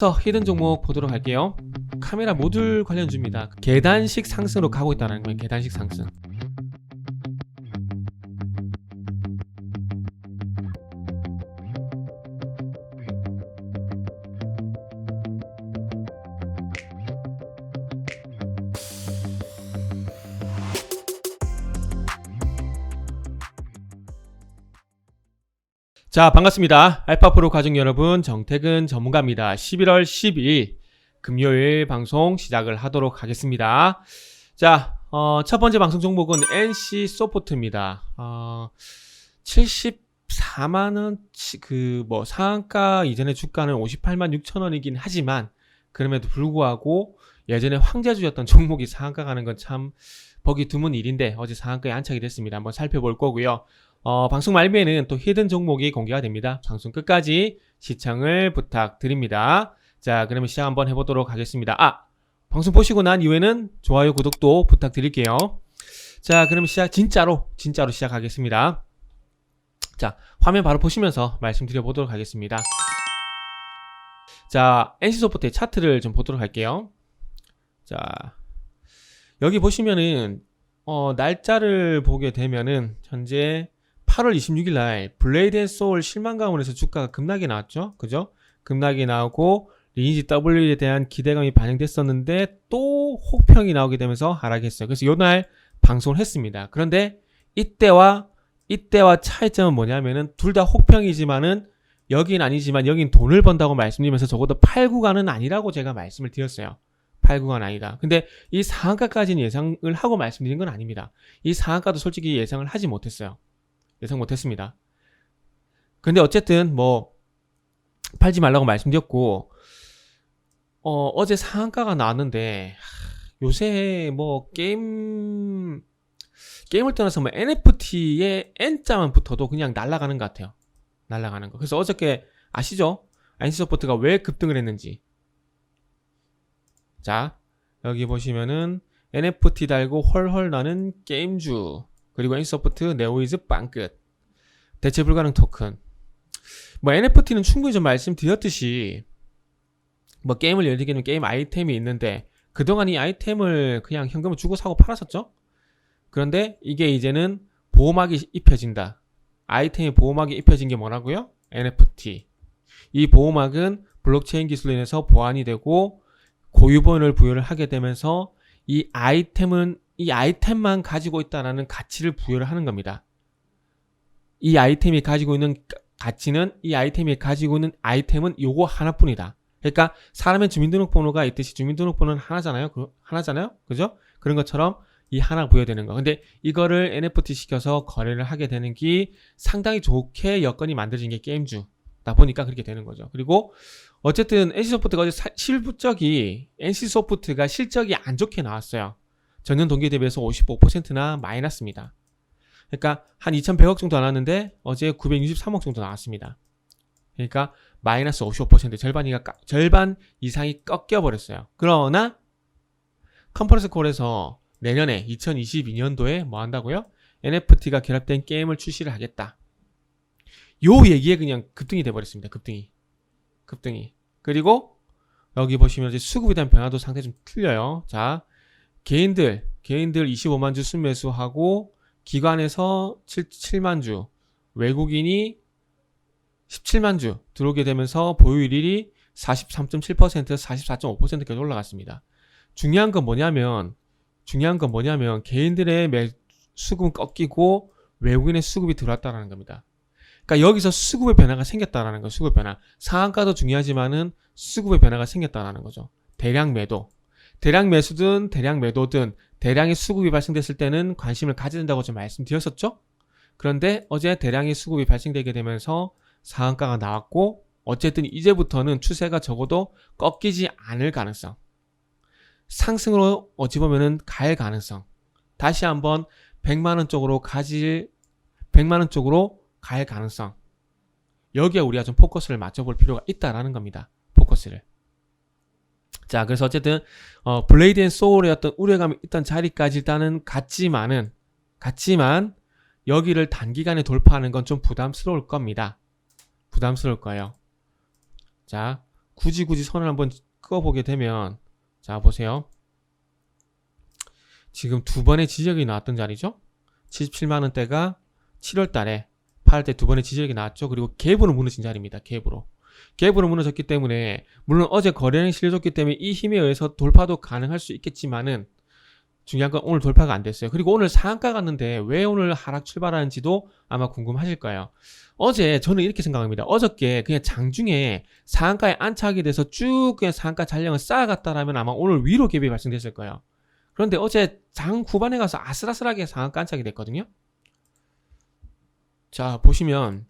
히든 종목 보도록 할게요. 카메라 모듈 관련주입니다. 계단식 상승으로 가고 있다는 거예요. 계단식 상승. 자, 반갑습니다. 알파프로 가족 여러분, 정태근 전문가입니다. 11월 12일 금요일 방송 시작을 하도록 하겠습니다. 자, 첫 번째 방송 종목은 NC소프트입니다. 74만원, 상한가 이전에 주가는 58만 6천원이긴 하지만, 그럼에도 불구하고 예전에 황제주였던 종목이 상한가 가는 건 참 보기 드문 일인데, 어제 상한가에 안착이 됐습니다. 한번 살펴볼 거고요. 방송 말미에는 또 히든 종목이 공개가 됩니다. 방송 끝까지 시청을 부탁드립니다. 자, 그러면 시작 한번 해보도록 하겠습니다. 방송 보시고 난 이후에는 좋아요, 구독도 부탁드릴게요. 자, 그러면 진짜로 시작하겠습니다. 자, 화면 바로 보시면서 말씀드려보도록 하겠습니다. 자, NC소프트의 차트를 좀 보도록 할게요. 자, 여기 보시면은 날짜를 보게 되면은 현재 8월 26일 날 블레이드 앤 소울 실망감으로 해서 주가가 급락이 나왔죠. 그죠? 급락이 나오고 리니지 W에 대한 기대감이 반영됐었는데 또 혹평이 나오게 되면서 하락했어요. 그래서 요날 방송을 했습니다. 그런데 이때와 차이점은 뭐냐면은 둘 다 혹평이지만은 여긴 아니지만 여긴 돈을 번다고 말씀드리면서 적어도 8구간은 아니라고 제가 말씀을 드렸어요. 8구간 아니다. 근데 이 상한가까지는 예상을 하고 말씀드린 건 아닙니다. 이 상한가도 솔직히 예상을 하지 못했어요. 예상 못했습니다. 근데 어쨌든 팔지 말라고 말씀드렸고, 어제 상한가가 나왔는데 요새 게임을 떠나서 NFT에 N자만 붙어도 그냥 날아가는 것 같아요. 날아가는 거. 그래서 어저께 아시죠? NC소프트가 왜 급등을 했는지. 자, 여기 보시면은 NFT 달고 헐헐 나는 게임주, 그리고 NC소프트 네오이즈 빵끝, 대체 불가능 토큰. NFT는 충분히 좀 말씀드렸듯이 게임을 예를 들면 게임 아이템이 있는데 그동안 이 아이템을 그냥 현금을 주고 사고 팔았었죠. 그런데 이게 이제는 보호막이 입혀진다. 아이템이 보호막이 입혀진 게 뭐라고요? NFT. 이 보호막은 블록체인 기술로 인해서 보완이 되고 고유번호를 부여를 하게 되면서 이 아이템만 가지고 있다라는 가치를 부여를 하는 겁니다. 이 아이템이 가지고 있는 가치는 이 아이템이 가지고 있는 아이템은 요거 하나뿐이다. 그러니까 사람의 주민등록번호가 있듯이 주민등록번호는 하나잖아요. 그죠? 그런 것처럼 이 하나 부여되는 거. 근데 이거를 NFT 시켜서 거래를 하게 되는 게 상당히 좋게 여건이 만들어진 게 게임주다 보니까 그렇게 되는 거죠. 그리고 어쨌든 NC소프트가 어제 NC소프트가 실적이 안 좋게 나왔어요. 전년 동기 대비해서 55%나 마이너스입니다. 그러니까 한 2,100억 정도 나왔는데 어제 963억 정도 나왔습니다. 그러니까 마이너스 55%, 절반 이상이 꺾여버렸어요. 그러나 컨퍼런스 콜에서 내년에 2022년도에 뭐 한다고요? NFT가 결합된 게임을 출시를 하겠다. 요 얘기에 그냥 급등이 돼버렸습니다. 급등이. 그리고 여기 보시면 이제 수급에 대한 변화도 상당히 좀 틀려요. 자, 개인들 25만 주 순매수하고 기관에서 7만 주, 외국인이 17만 주 들어오게 되면서 보유율이 43.7%, 44.5%까지 올라갔습니다. 중요한 건 뭐냐면 개인들의 수급은 꺾이고 외국인의 수급이 들어왔다는 겁니다. 그러니까 여기서 수급의 변화가 생겼다라는 거예요. 수급 변화. 상한가도 중요하지만은 수급의 변화가 생겼다라는 거죠. 대량 매수든 대량 매도든 대량의 수급이 발생됐을 때는 관심을 가져야 된다고 좀 말씀드렸었죠. 그런데 어제 대량의 수급이 발생되게 되면서 상한가가 나왔고, 어쨌든 이제부터는 추세가 적어도 꺾이지 않을 가능성, 상승으로 어찌 보면은 갈 가능성, 다시 한번 100만원 쪽으로 갈 가능성, 여기에 우리가 좀 포커스를 맞춰볼 필요가 있다라는 겁니다. 포커스를. 자, 그래서 어쨌든 블레이드 앤 소울의 어떤 우려감이 있던 자리까지 일단은 갔지만 여기를 단기간에 돌파하는 건 좀 부담스러울 겁니다. 부담스러울 거예요. 자, 굳이 선을 한번 그어보게 되면, 자 보세요. 지금 두 번의 지적이 나왔던 자리죠. 77만원대가 7월달에 팔 때 두 번의 지적이 나왔죠. 그리고 갭으로 무너진 자리입니다. 갭으로 무너졌기 때문에, 물론 어제 거래량이 실려졌기 때문에 이 힘에 의해서 돌파도 가능할 수 있겠지만은, 중요한 건 오늘 돌파가 안 됐어요. 그리고 오늘 상한가 갔는데 왜 오늘 하락 출발하는지도 아마 궁금하실 거예요. 어제 저는 이렇게 생각합니다. 어저께 그냥 장중에 상한가에 안착이 돼서 쭉 그냥 상한가 잔량을 쌓아갔다라면 아마 오늘 위로 갭이 발생됐을 거예요. 그런데 어제 장 후반에 가서 아슬아슬하게 상한가 안착이 됐거든요. 자 보시면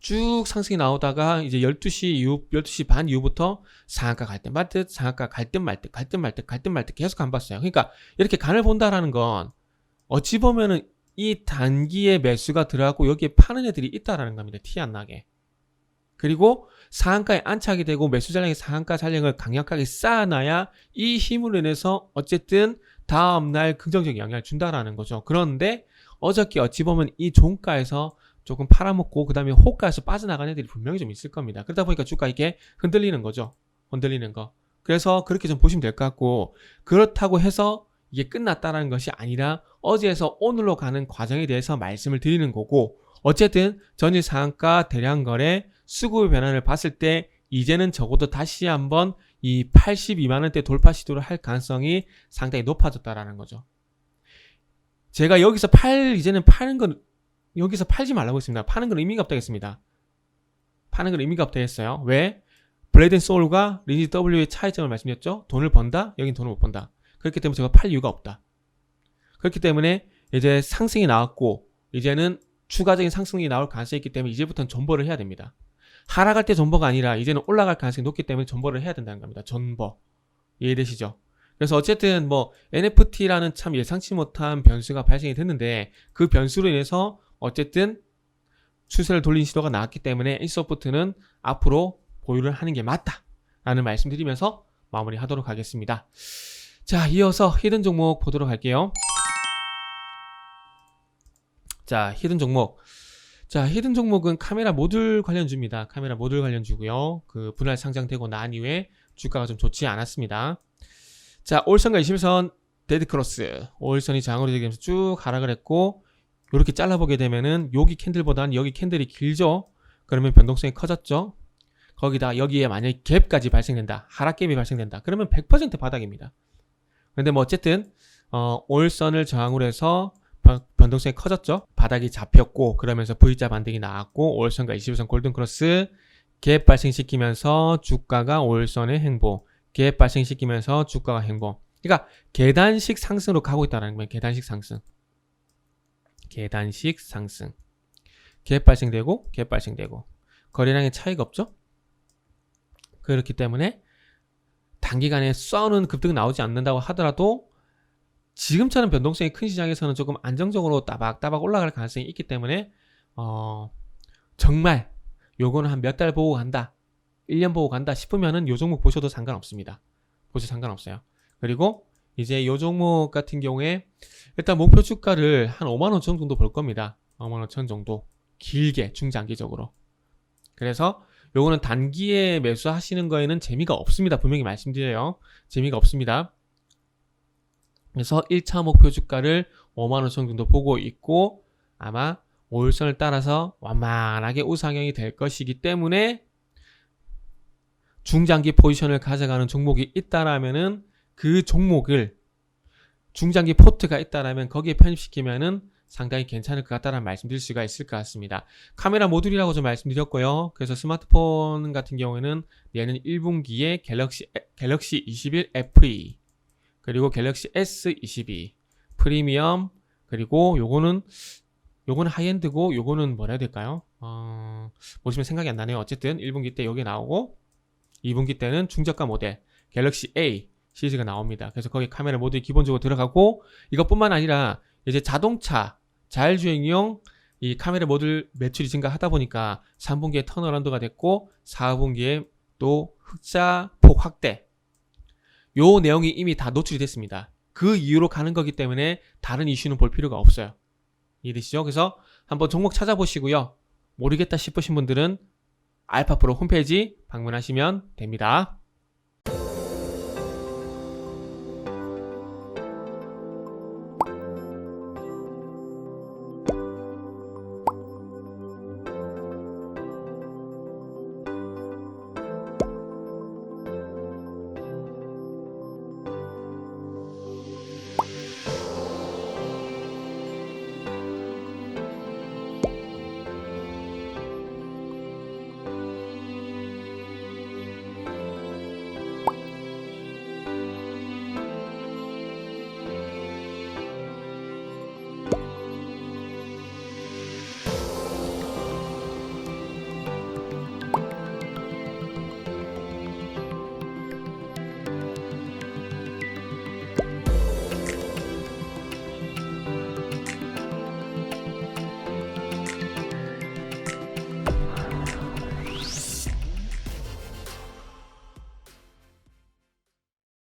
쭉 상승이 나오다가 이제 12시 반 이후부터 상한가 갈 듯 말 듯, 상한가 갈 듯 말 듯 계속 간 봤어요. 그러니까 이렇게 간을 본다라는 건 어찌 보면은 이 단기에 매수가 들어가고 여기에 파는 애들이 있다라는 겁니다. 티 안 나게. 그리고 상한가에 안착이 되고 매수 잔량이 상한가 잔량을 강력하게 쌓아놔야 이 힘으로 인해서 어쨌든 다음날 긍정적인 영향을 준다라는 거죠. 그런데 어저께 어찌 보면 이 종가에서 조금 팔아먹고 그 다음에 호가에서 빠져나간 애들이 분명히 좀 있을 겁니다. 그러다 보니까 주가 이게 흔들리는 거죠. 흔들리는 거. 그래서 그렇게 좀 보시면 될 것 같고, 그렇다고 해서 이게 끝났다라는 것이 아니라 어제에서 오늘로 가는 과정에 대해서 말씀을 드리는 거고, 어쨌든 전일 상한가 대량 거래 수급의 변화를 봤을 때 이제는 적어도 다시 한번 이 82만원대 돌파 시도를 할 가능성이 상당히 높아졌다라는 거죠. 제가 여기서 이제는 파는 건 여기서 팔지 말라고 했습니다. 파는 건 의미가 없다겠습니다. 파는 건 의미가 없다겠어요. 왜? 블레이드 앤 소울과 리니지 W의 차이점을 말씀드렸죠. 돈을 번다? 여긴 돈을 못 번다. 그렇기 때문에 제가 팔 이유가 없다. 그렇기 때문에 이제 상승이 나왔고 이제는 추가적인 상승이 나올 가능성이 있기 때문에 이제부터는 존버를 해야 됩니다. 하락할 때 존버가 아니라 이제는 올라갈 가능성이 높기 때문에 존버를 해야 된다는 겁니다. 존버. 이해되시죠? 그래서 어쨌든 뭐 NFT라는 참 예상치 못한 변수가 발생이 됐는데 그 변수로 인해서 어쨌든 추세를 돌린 시도가 나왔기 때문에 인소프트는 앞으로 보유를 하는 게 맞다라는 말씀드리면서 마무리하도록 하겠습니다. 자, 이어서 히든 종목 보도록 할게요. 자, 히든 종목. 자, 히든 종목은 카메라 모듈 관련주입니다. 카메라 모듈 관련주고요. 그 분할 상장되고 난 이후에 주가가 좀 좋지 않았습니다. 자, 5일선과 21선 데드크로스. 5일선이 장으로 되면서 쭉 하락을 했고, 이렇게 잘라보게 되면은 여기 캔들보다는 여기 캔들이 길죠. 그러면 변동성이 커졌죠. 거기다 여기에 만약에 갭까지 발생된다, 하락갭이 발생된다, 그러면 100% 바닥입니다. 근데 뭐 어쨌든 5일선을 저항으로 해서 변동성이 커졌죠. 바닥이 잡혔고 그러면서 V자 반등이 나왔고 5일선과 21선 골든크로스 갭 발생시키면서 주가가 5일선의 행보, 갭 발생시키면서 주가가 행보. 그러니까 계단식 상승으로 가고 있다는 거예요. 계단식 상승. 갭 발생되고 갭 발생되고 거래량의 차이가 없죠. 그렇기 때문에 단기간에 쏘는 급등 나오지 않는다고 하더라도 지금처럼 변동성이 큰 시장에서는 조금 안정적으로 따박따박 올라갈 가능성이 있기 때문에 정말 요거는 한 몇 달 보고 간다, 1년 보고 간다 싶으면은 요 종목 보셔도 상관없습니다. 보셔도 상관없어요. 그리고 이제 요 종목 같은 경우에 일단 목표 주가를 한 55,000원 정도 볼 겁니다. 55,000원 정도. 길게, 중장기적으로. 그래서 요거는 단기에 매수하시는 거에는 재미가 없습니다. 분명히 말씀드려요. 재미가 없습니다. 그래서 1차 목표 주가를 55,000원 정도 보고 있고 아마 5일선을 따라서 완만하게 우상향이 될 것이기 때문에 중장기 포지션을 가져가는 종목이 있다라면은 그 종목을 중장기 포트가 있다라면 거기에 편입시키면은 상당히 괜찮을 것 같다는 말씀드릴 수가 있을 것 같습니다. 카메라 모듈이라고 좀 말씀드렸고요. 그래서 스마트폰 같은 경우에는 얘는 1분기에 갤럭시 21 FE 그리고 갤럭시 S22 프리미엄 그리고 요거는 하이엔드고 요거는 뭐라 해야 될까요? 보시면 생각이 안 나네요. 어쨌든 1분기 때 여기 나오고 2분기 때는 중저가 모델 갤럭시 A 시리즈가 나옵니다. 그래서 거기 카메라 모듈이 기본적으로 들어가고 이것뿐만 아니라 이제 자동차 자율주행용 이 카메라 모듈 매출이 증가하다 보니까 3분기에 턴어라운드가 됐고 4분기에 또 흑자 폭 확대 요 내용이 이미 다 노출이 됐습니다. 그 이유로 가는 거기 때문에 다른 이슈는 볼 필요가 없어요. 이해되시죠? 그래서 한번 종목 찾아보시고요. 모르겠다 싶으신 분들은 알파프로 홈페이지 방문하시면 됩니다.